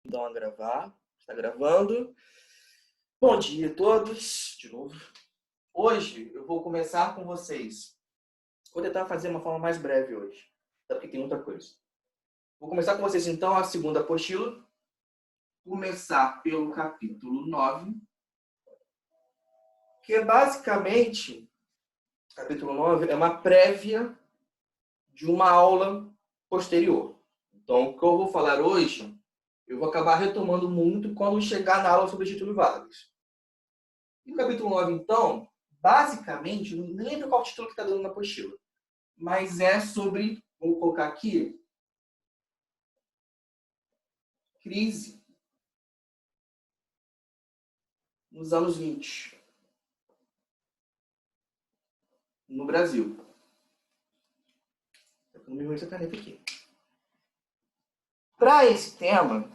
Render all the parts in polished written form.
Então, a gravar. Está gravando. Bom dia a todos, de novo. Hoje eu vou começar com vocês. Vou tentar fazer uma forma mais breve hoje, até porque tem muita coisa. Vou começar com vocês, então, a segunda apostila. Começar pelo capítulo 9, que é basicamente, capítulo 9 é uma prévia de uma aula posterior. Então, o que eu vou falar hoje, eu vou acabar retomando muito quando chegar na aula sobre Getúlio Vargas. E o capítulo 9, então, basicamente, não lembro qual título que está dando na apostila, mas é sobre, vou colocar aqui, crise nos anos 20, no Brasil. Eu não me lembro essa caneta aqui. Para esse tema,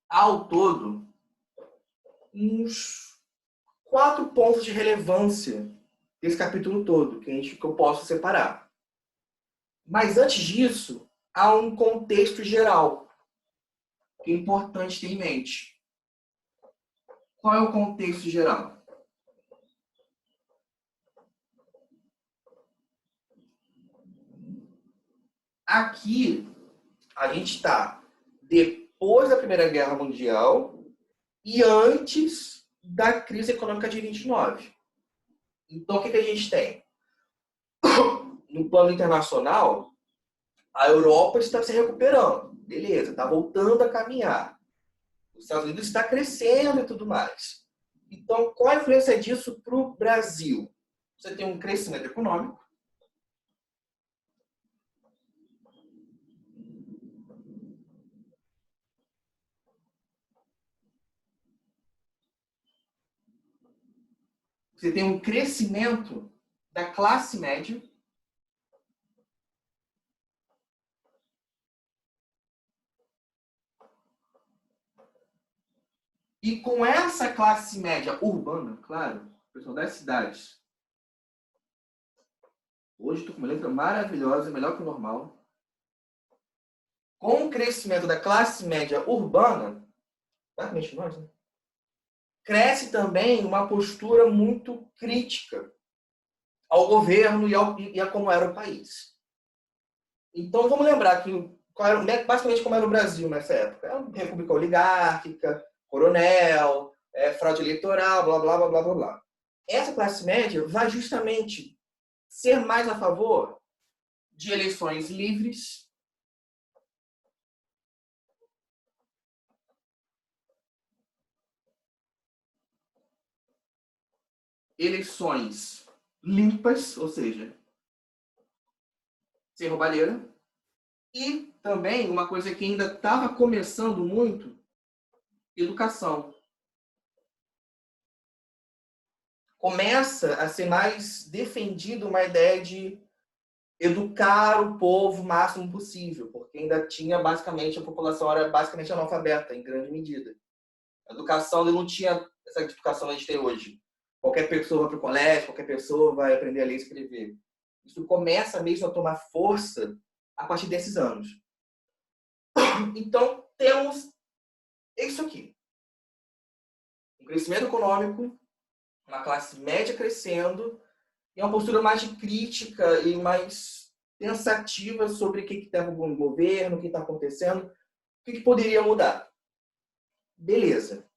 ao todo, uns 4 pontos de relevância desse capítulo todo, que eu posso separar. Mas antes disso, há um contexto geral, que é importante ter em mente. Qual é o contexto geral? Aqui, a gente está depois da Primeira Guerra Mundial e antes da crise econômica de 29. Então, o que a gente tem? No plano internacional, a Europa está se recuperando. Beleza, está voltando a caminhar. Os Estados Unidos está crescendo e tudo mais. Então, qual a influência disso para o Brasil? Você tem um crescimento econômico. Você tem um crescimento da classe média. E com essa classe média urbana, claro, pessoal das cidades. Hoje estou com uma letra maravilhosa, melhor que o normal. Com o crescimento da classe média urbana, basicamente nós, né? Cresce também uma postura muito crítica ao governo e a como era o país. Então vamos lembrar que basicamente como era o Brasil nessa época. É uma república oligárquica, coronel, fraude eleitoral, blá, blá, blá, blá, blá, blá. Essa classe média vai justamente ser mais a favor de eleições livres, eleições limpas, ou seja, sem roubalheira, e também uma coisa que ainda estava começando muito, educação. Começa a ser mais defendida uma ideia de educar o povo o máximo possível, porque ainda tinha basicamente, a população era basicamente analfabeta, em grande medida. A educação não tinha essa educação que a gente tem hoje. Qualquer pessoa vai para o colégio, qualquer pessoa vai aprender a ler e escrever. Isso começa mesmo a tomar força a partir desses anos. Então, temos isso aqui. Um crescimento econômico, uma classe média crescendo, e uma postura mais de crítica e mais pensativa sobre o que está no governo, o que está acontecendo, o que poderia mudar. Beleza.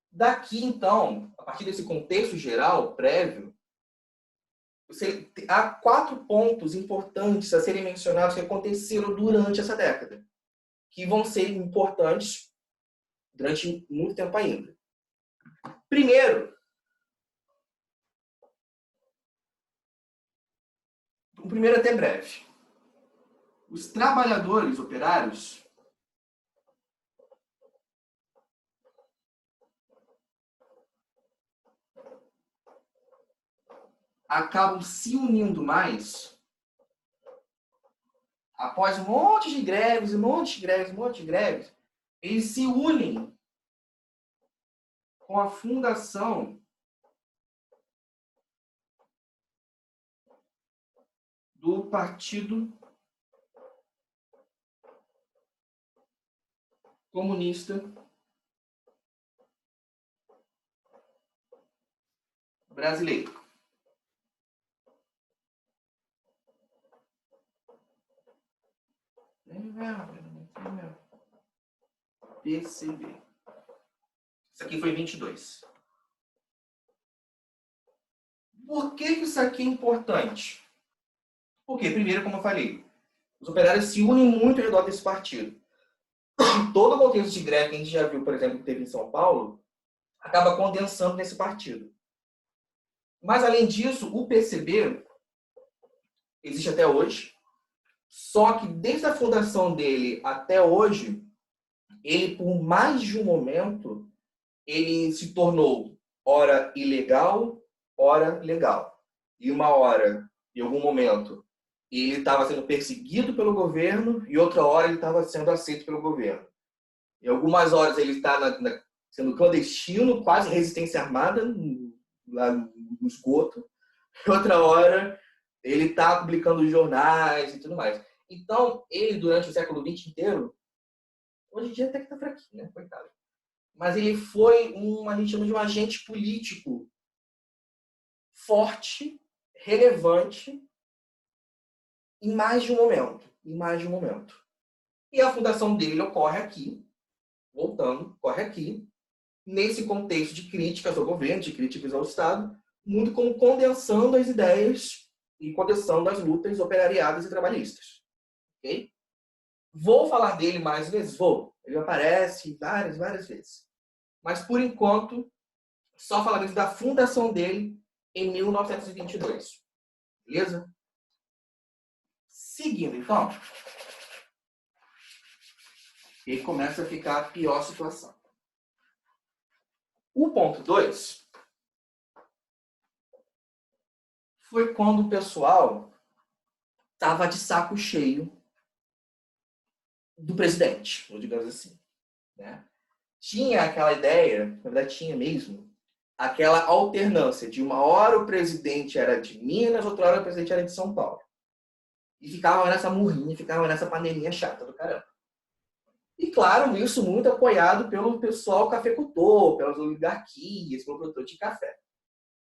Daqui, então, a partir desse contexto geral, prévio, há 4 pontos importantes a serem mencionados que aconteceram durante essa década, que vão ser importantes durante muito tempo ainda. Primeiro, o primeiro até breve. Os trabalhadores operários acabam se unindo mais após um monte de greves, eles se unem com a fundação do Partido Comunista Brasileiro. PCB. Isso aqui foi 22. Por que isso aqui é importante? Porque, primeiro, como eu falei, os operários se unem muito ao redor desse partido. Todo o contexto de greve que a gente já viu, por exemplo, que teve em São Paulo, acaba condensando nesse partido. Mas, além disso, o PCB existe até hoje, só que desde a fundação dele até hoje, ele, por mais de um momento, ele se tornou, ora ilegal, ora legal. E uma hora, em algum momento, ele estava sendo perseguido pelo governo e outra hora ele estava sendo aceito pelo governo. Em algumas horas ele está sendo clandestino, quase resistência armada, lá no esgoto. E outra hora ele está publicando jornais e tudo mais. Então, ele, durante o século XX inteiro, hoje em dia até que está fraquinho, né? Coitado. Mas ele foi a gente chama de um agente político forte, relevante, em mais de um momento. Em mais de um momento. E a fundação dele ocorre aqui, voltando, ocorre aqui, nesse contexto de críticas ao governo, de críticas ao Estado, muito como condensando as ideias e condensando as lutas operariadas e trabalhistas. Ok? Vou falar dele mais vezes? Vou. Ele aparece várias vezes. Mas, por enquanto, só falaremos da fundação dele em 1922. Beleza? Seguindo, então, ele começa a ficar a pior situação. O ponto 2 foi quando o pessoal estava de saco cheio do presidente, ou digamos assim. Né? Tinha aquela ideia, na verdade tinha mesmo, aquela alternância de uma hora o presidente era de Minas, outra hora o presidente era de São Paulo. E ficava nessa murrinha, ficava nessa panelinha chata do caramba. E, claro, isso muito apoiado pelo pessoal cafeicultor, pelas oligarquias, pelo produtor de café.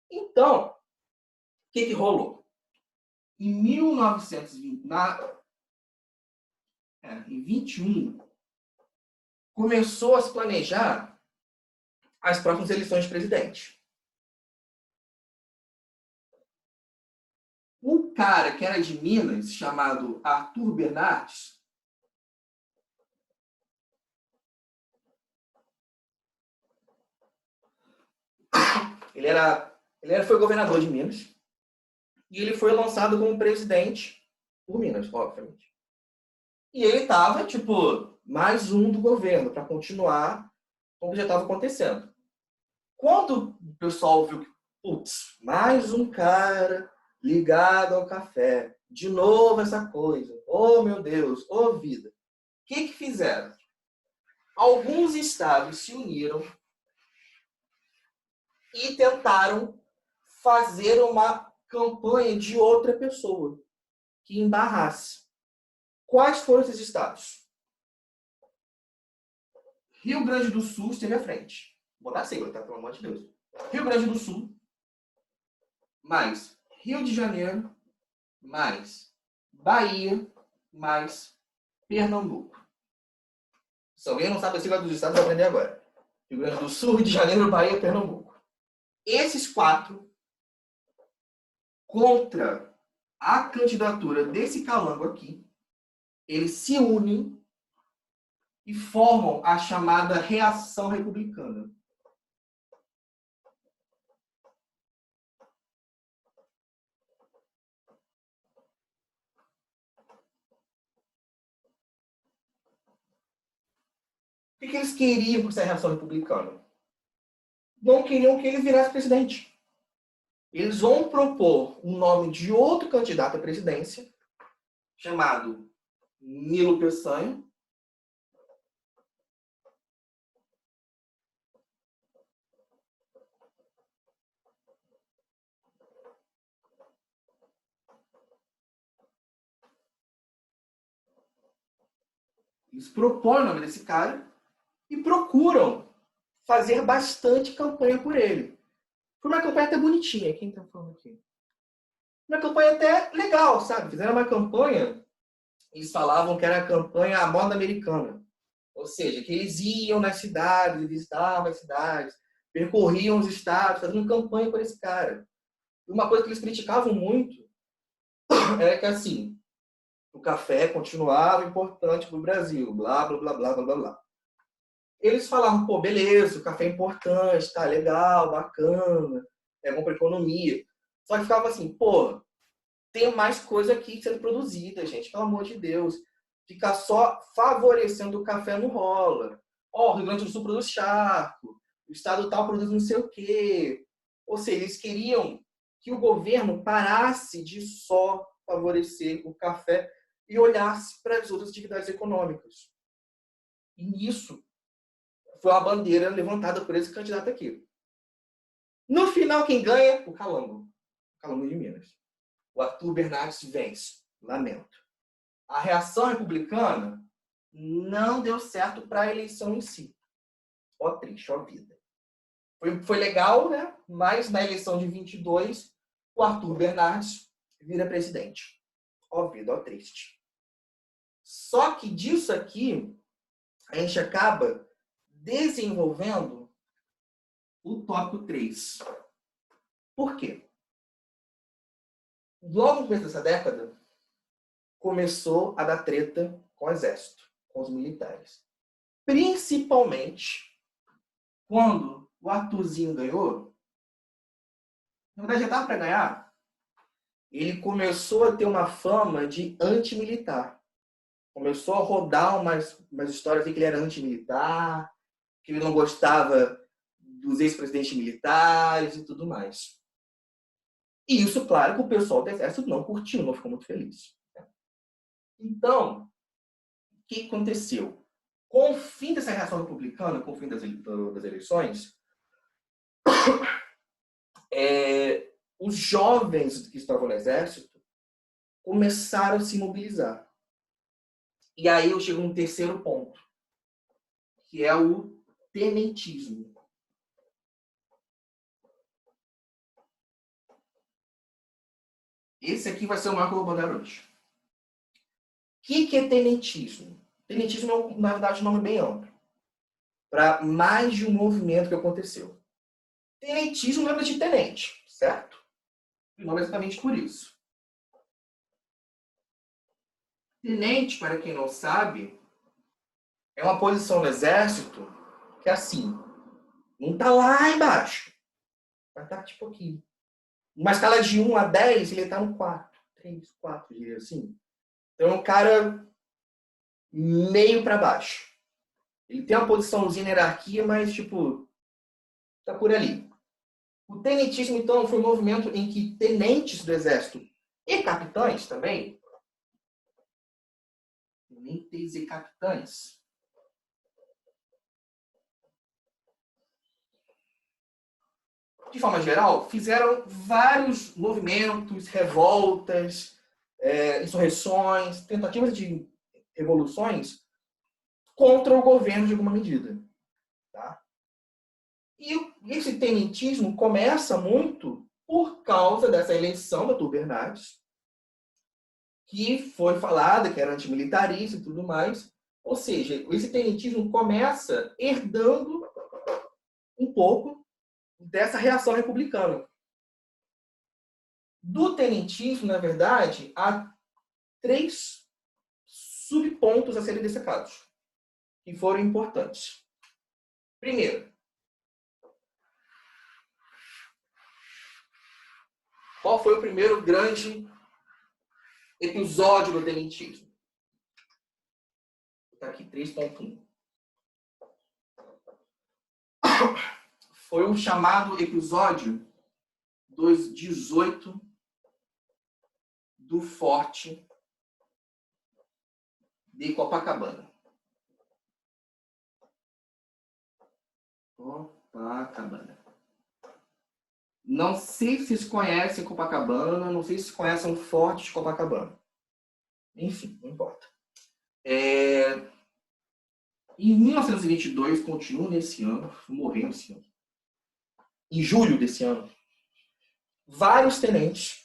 Então, o que rolou? Em 1920, em 21, começou a se planejar as próximas eleições de presidente. O cara que era de Minas, chamado Arthur Bernardes, foi governador de Minas e ele foi lançado como presidente por Minas, obviamente. E ele estava, mais um do governo para continuar com o que já estava acontecendo. Quando o pessoal viu que, putz, mais um cara ligado ao café, de novo essa coisa, oh meu Deus, oh vida. O que fizeram? Alguns estados se uniram e tentaram fazer uma campanha de outra pessoa que embarrasse. Quais foram esses estados? Rio Grande do Sul esteve à frente. Vou botar a sigla, tá? Pelo amor de Deus. Rio Grande do Sul, mais Rio de Janeiro, mais Bahia, mais Pernambuco. Se alguém não sabe a sigla dos estados, vai aprender agora. Rio Grande do Sul, Rio de Janeiro, Bahia, Pernambuco. Esses 4, contra a candidatura desse calango aqui, eles se unem e formam a chamada reação republicana. O que eles queriam com essa reação republicana? Não queriam que ele virasse presidente. Eles vão propor o nome de outro candidato à presidência, chamado Nilo Peçanha. Eles propõem o nome desse cara e procuram fazer bastante campanha por ele. Foi uma campanha até bonitinha, quem está falando aqui? Uma campanha até legal, sabe? Fizeram uma campanha, eles falavam que era a campanha à moda americana. Ou seja, que eles iam nas cidades, visitavam as cidades, percorriam os estados, fazendo campanha por esse cara. E uma coisa que eles criticavam muito era que, assim, o café continuava importante para o Brasil, blá, blá, blá, blá, blá, blá, blá. Eles falavam, pô, beleza, o café é importante, tá legal, bacana, é bom para a economia. Só que ficava assim, pô, tem mais coisa aqui sendo produzida, gente, pelo amor de Deus. Ficar só favorecendo o café não rola. Ó, o Rio Grande do Sul produz charco, o estado tal produz não sei o quê. Ou seja, eles queriam que o governo parasse de só favorecer o café e olhasse para as outras atividades econômicas. E nisso foi uma bandeira levantada por esse candidato aqui. No final, quem ganha? O Calango. O Calango de Minas. O Arthur Bernardes vence. Lamento. A reação republicana não deu certo para a eleição em si. Ó triste, ó vida. Foi legal, né? Mas na eleição de 22, o Arthur Bernardes vira presidente. Ó vida, ó triste. Só que disso aqui, a gente acaba desenvolvendo o tópico 3. Por quê? Logo no começo dessa década, começou a dar treta com o exército, com os militares. Principalmente quando o Arthurzinho ganhou, na verdade já estava para ganhar, ele começou a ter uma fama de antimilitar. Começou a rodar umas histórias de que ele era antimilitar, que ele não gostava dos ex-presidentes militares e tudo mais. E isso, claro, que o pessoal do exército não curtiu, não ficou muito feliz. Então, o que aconteceu? Com o fim dessa reação republicana, com o fim das eleições, os jovens que estavam no exército começaram a se mobilizar. E aí eu chego no terceiro ponto, que é o tenentismo. Esse aqui vai ser o marco do hoje. O que é tenentismo? Tenentismo é, na verdade, um nome bem amplo, para mais de um movimento que aconteceu. Tenentismo lembra de tenente, certo? O nome é exatamente por isso. Tenente, para quem não sabe, é uma posição no exército que é assim, não está lá embaixo, mas está tipo aqui. Uma escala de 1 a 10, ele está no 4, 3, 4, diria assim. Então é um cara meio para baixo. Ele tem uma posiçãozinha na hierarquia, mas tipo, tá por ali. O tenentismo, então, foi um movimento em que tenentes do exército e capitães também, tenentes e capitães, de forma geral, fizeram vários movimentos, revoltas, insurreições, tentativas de revoluções contra o governo de alguma medida. Tá? E esse tenentismo começa muito por causa dessa eleição da Arthur Bernardes, que foi falada que era antimilitarista e tudo mais. Ou seja, esse tenentismo começa herdando um pouco dessa reação republicana. Do tenentismo, na verdade, há 3 subpontos a serem destacados, que foram importantes. Primeiro, qual foi o primeiro grande episódio do tenentismo? Está aqui, 3.1. Foi um chamado episódio dos 18 do Forte de Copacabana. Copacabana. Não sei se vocês conhecem Copacabana, não sei se vocês conhecem o Forte de Copacabana. Enfim, não importa. Em 1922, continuo nesse ano, morreu esse ano. Em julho desse ano, vários tenentes,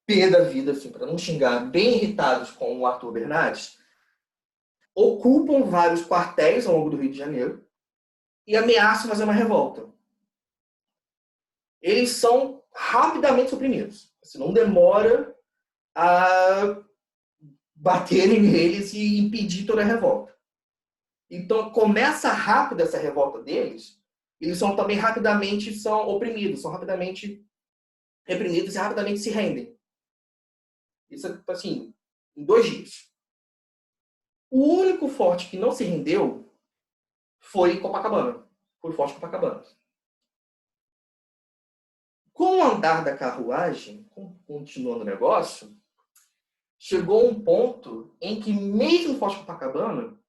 pé da vida, assim, para não xingar, bem irritados com o Arthur Bernardes, ocupam vários quartéis ao longo do Rio de Janeiro e ameaçam fazer uma revolta. Eles são rapidamente suprimidos. Assim, não demora a baterem neles e impedir toda a revolta. Então, começa rápido essa revolta deles, eles são também rapidamente são oprimidos, são rapidamente reprimidos e rapidamente se rendem. Isso é, assim, em 2 dias. O único forte que não se rendeu foi Copacabana. Foi o Forte Copacabana. Com o andar da carruagem, continuando o negócio, chegou um ponto em que mesmo o Forte Copacabana,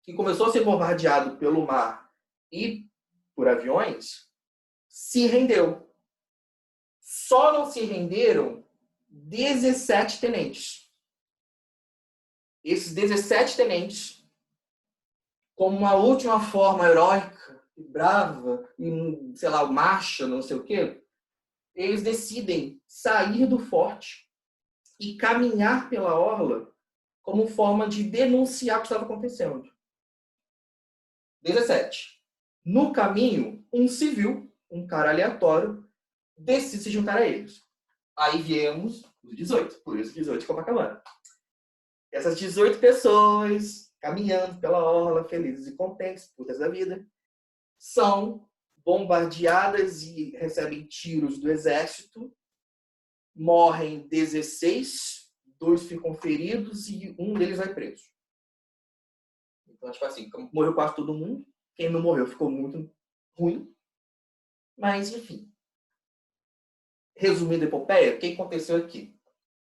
que começou a ser bombardeado pelo mar e por aviões, se rendeu. Só não se renderam 17 tenentes. Esses 17 tenentes, como uma última forma heróica e brava, e, sei lá, marcha, não sei o quê, eles decidem sair do forte e caminhar pela orla como forma de denunciar o que estava acontecendo. 17. No caminho, um civil, um cara aleatório, decide se juntar a eles. Aí viemos os 18, por isso 18 de Copacabana. Essas 18 pessoas, caminhando pela orla, felizes e contentes, putas da vida, são bombardeadas e recebem tiros do exército. Morrem 16, 2 ficam feridos e um deles vai preso. Então, tipo assim, morreu quase todo mundo. Quem não morreu ficou muito ruim. Mas, enfim. Resumindo a epopeia, o que aconteceu aqui?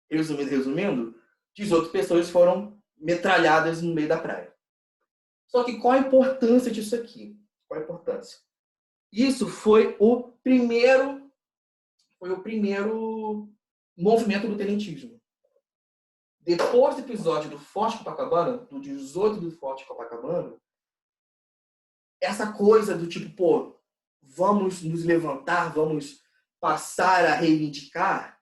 Resumindo, 18 pessoas foram metralhadas no meio da praia. Só que qual a importância disso aqui? Qual a importância? Isso foi o primeiro movimento do tenentismo. Depois do episódio do Forte Copacabana, do 18 do Forte Copacabana, essa coisa do tipo, pô, vamos nos levantar, vamos passar a reivindicar,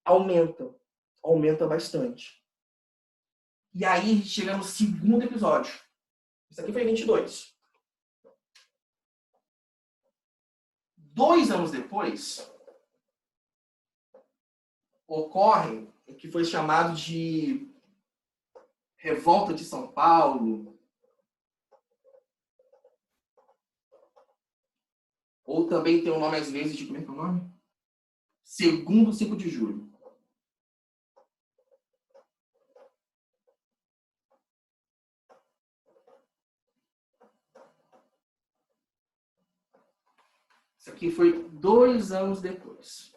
aumenta bastante. E aí chegamos no segundo episódio. Isso aqui foi 22. 2 anos depois, ocorre o que foi chamado de Revolta de São Paulo, ou também tem um nome às vezes de, como é que é o nome? Segundo 5 de julho. Isso aqui foi 2 anos depois.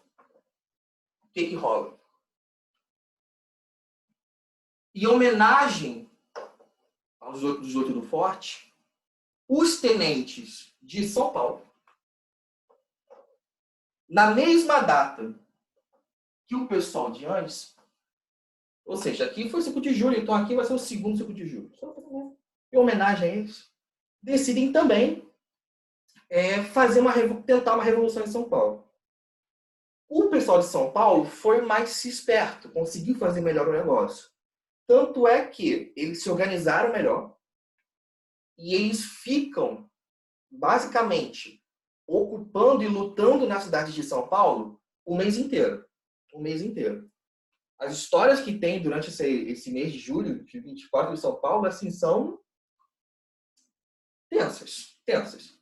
O que rola? Em homenagem aos 18 do Forte, os tenentes de São Paulo, na mesma data que o pessoal de antes, ou seja, aqui foi 5 de julho, então aqui vai ser o segundo 5 de julho. Em homenagem a eles, decidem também tentar uma revolução em São Paulo. O pessoal de São Paulo foi mais esperto, conseguiu fazer melhor o negócio. Tanto é que eles se organizaram melhor e eles ficam, basicamente, ocupando e lutando na cidade de São Paulo o mês inteiro. O mês inteiro. As histórias que tem durante esse mês de julho, de 24 de São Paulo, assim, são tensas. Tensas.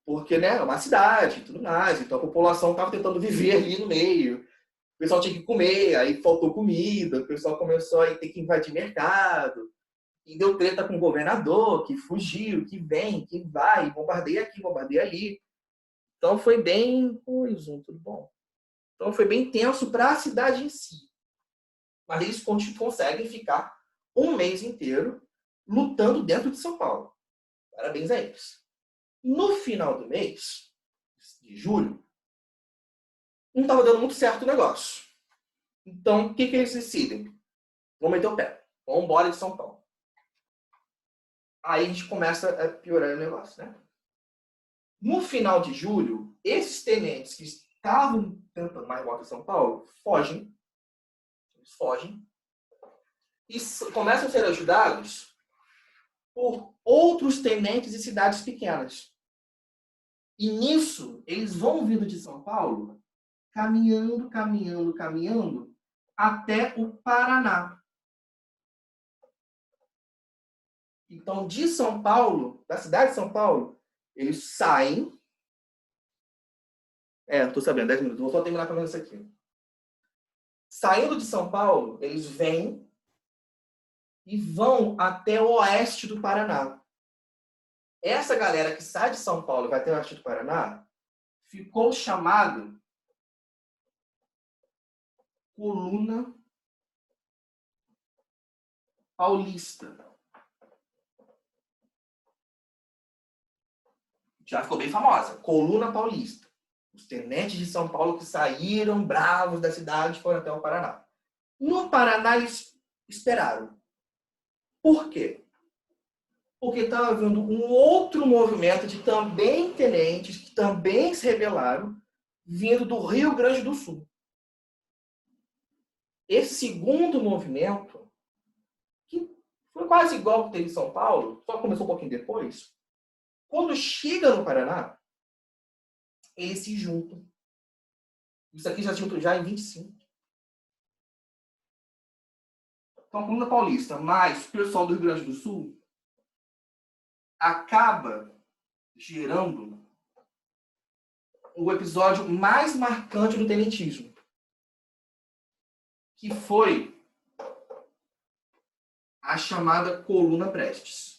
Porque, né, é uma cidade e tudo mais, então a população estava tentando viver ali no meio. O pessoal tinha que comer, aí faltou comida, o pessoal começou a ter que invadir mercado, e deu treta com o governador, que fugiu, que vem, que vai, bombardeia aqui, bombardeia ali. Então foi bem... Oi, Zoom, tudo bom? Então foi bem tenso para a cidade em si. Mas eles conseguem ficar um mês inteiro lutando dentro de São Paulo. Parabéns a eles. No final do mês, de julho, não estava dando muito certo o negócio. Então, o que eles decidem? Vamos meter o pé. Vamos embora de São Paulo. Aí a gente começa a piorar o negócio, né? No final de julho, esses tenentes que estavam tentando mais volta em São Paulo fogem. Eles fogem. E começam a ser ajudados por outros tenentes de cidades pequenas. E nisso, eles vão vindo de São Paulo, caminhando, caminhando, caminhando, até o Paraná. Então, de São Paulo, da cidade de São Paulo, eles saem. Estou sabendo, 10 minutos. Vou só terminar pelo menos isso aqui. Saindo de São Paulo, eles vêm e vão até o oeste do Paraná. Essa galera que sai de São Paulo e vai até o oeste do Paraná ficou chamada Coluna Paulista. Já ficou bem famosa. Coluna Paulista. Os tenentes de São Paulo que saíram bravos da cidade foram até o Paraná. No Paraná, eles esperaram. Por quê? Porque estava havendo um outro movimento de também tenentes, que também se rebelaram, vindo do Rio Grande do Sul. Esse segundo movimento, que foi quase igual ao que teve em São Paulo, só começou um pouquinho depois, quando chega no Paraná, eles se juntam. Isso aqui já se juntou já em 25. Então, a Coluna Paulista, mais o pessoal do Rio Grande do Sul, acaba gerando o episódio mais marcante do tenentismo, que foi a chamada Coluna Prestes.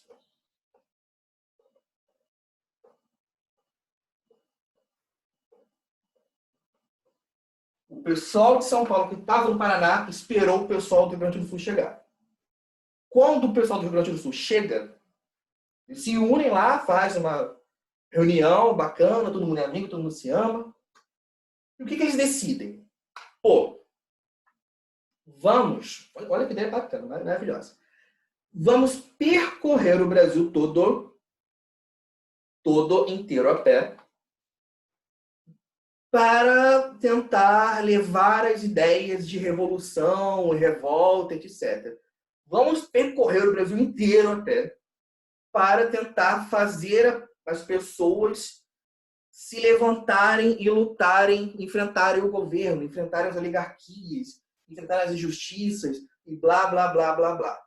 O pessoal de São Paulo que estava no Paraná esperou o pessoal do Rio Grande do Sul chegar. Quando o pessoal do Rio Grande do Sul chega, eles se unem lá, faz uma reunião bacana, todo mundo é amigo, todo mundo se ama. E o que eles decidem? Pô, vamos, olha que ideia bacana, maravilhosa. Vamos percorrer o Brasil todo inteiro a pé, para tentar levar as ideias de revolução, revolta, etc. Vamos percorrer o Brasil inteiro a pé, para tentar fazer as pessoas se levantarem e lutarem, enfrentarem o governo, enfrentarem as oligarquias, enfrentarem as injustiças e blá, blá, blá, blá, blá.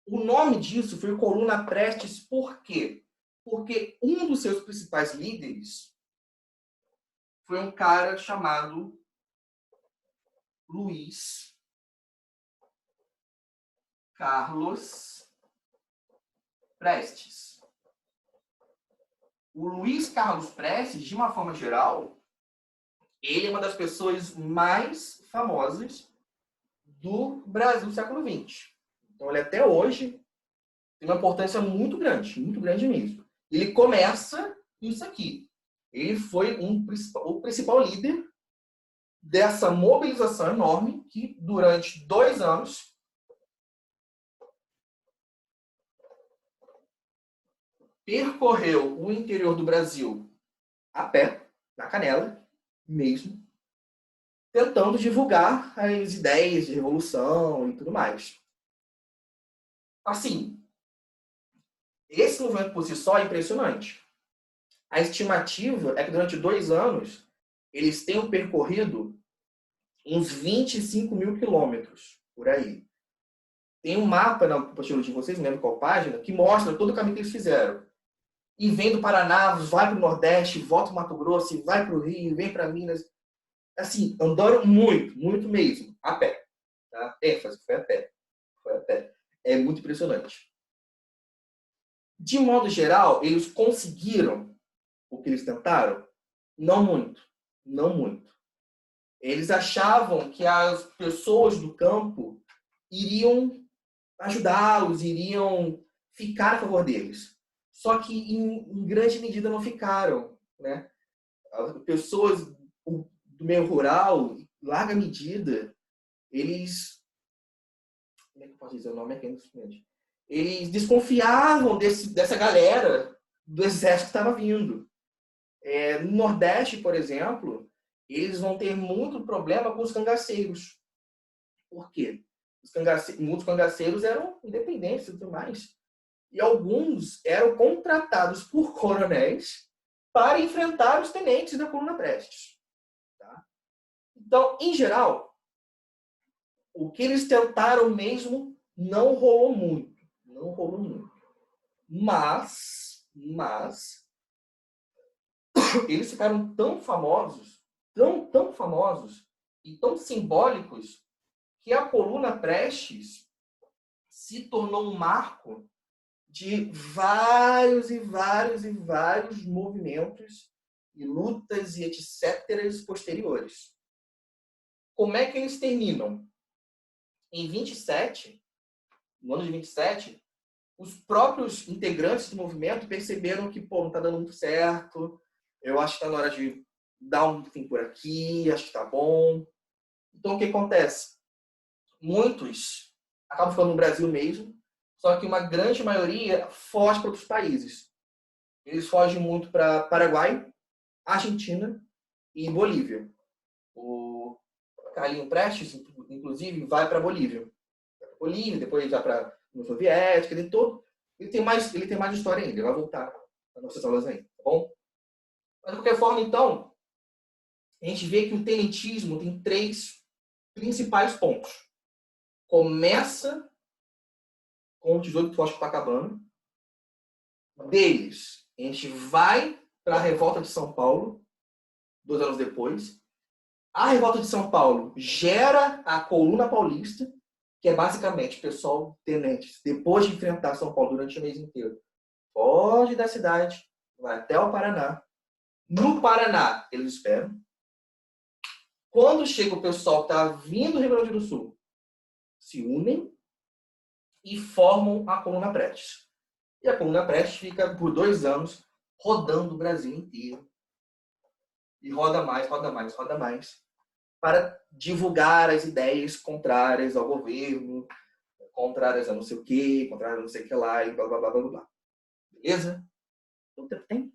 O nome disso foi Coluna Prestes por quê? Porque um dos seus principais líderes foi um cara chamado Luiz Carlos Prestes. O Luiz Carlos Prestes, de uma forma geral, ele é uma das pessoas mais famosas do Brasil do século XX. Então, ele até hoje tem uma importância muito grande mesmo. Ele começa isso aqui. Ele foi o principal líder dessa mobilização enorme que, durante 2 anos, percorreu o interior do Brasil a pé, na canela mesmo, tentando divulgar as ideias de revolução e tudo mais. Assim, esse movimento por si só é impressionante. A estimativa é que durante 2 anos eles tenham percorrido uns 25 mil quilômetros por aí. Tem um mapa na apostila de vocês, não lembro qual página, que mostra todo o caminho que eles fizeram. E vem do Paraná, vai para o Nordeste, volta para o Mato Grosso, vai para o Rio, vem para Minas. Assim, andaram muito, muito mesmo, a pé. Tá? ênfase, foi a pé. Foi a pé. É muito impressionante. De modo geral, eles conseguiram o que eles tentaram? Não muito. Não muito. Eles achavam que as pessoas do campo iriam ajudá-los, iriam ficar a favor deles. Só que, em grande medida, não ficaram. Né? As pessoas do meio rural, em larga medida, eles... Como é que eu posso dizer o nome aqui? eles desconfiavam dessa galera do exército que estava vindo. No Nordeste, por exemplo, eles vão ter muito problema com os cangaceiros. Por quê? Muitos cangaceiros eram independentes e tudo mais. E alguns eram contratados por coronéis para enfrentar os tenentes da coluna Prestes. Tá? Então, em geral, o que eles tentaram mesmo não rolou muito. Não rolou muito. Mas eles ficaram tão famosos, tão famosos e tão simbólicos que a coluna Prestes se tornou um marco de vários movimentos e lutas e etc. posteriores. Como é que eles terminam? Em 27, no ano de 27, os próprios integrantes do movimento perceberam que, não está dando muito certo, eu acho que está na hora de dar um fim por aqui, acho que está bom. Então, o que acontece? Muitos acabam ficando no Brasil mesmo, só que uma grande maioria foge para outros países. Eles fogem muito para Paraguai, Argentina e Bolívia. O Carlinhos Prestes, inclusive, vai para Bolívia. Depois vai para a União Soviética, ele tem mais história ainda, ele vai voltar nas nossas aulas ainda, tá bom? Mas, de qualquer forma, então, a gente vê que o tenentismo tem 3 principais pontos. Começa com o 18 de Copacabana. Deles, a gente vai para a Revolta de São Paulo, 2 anos depois. A Revolta de São Paulo gera a Coluna Paulista, que é basicamente o pessoal tenentes, depois de enfrentar São Paulo durante o mês inteiro, foge da cidade, vai até o Paraná. No Paraná, eles esperam. Quando chega o pessoal que está vindo do Rio Grande do Sul, se unem e formam a Coluna Prestes. E a Coluna Prestes fica por 2 anos rodando o Brasil inteiro. E roda mais, para divulgar as ideias contrárias ao governo, contrárias a não sei o quê, contrárias a não sei o que lá, e blá, blá, blá, blá, blá. Beleza? Quanto tempo tem?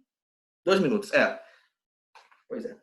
2 minutos. Pois é.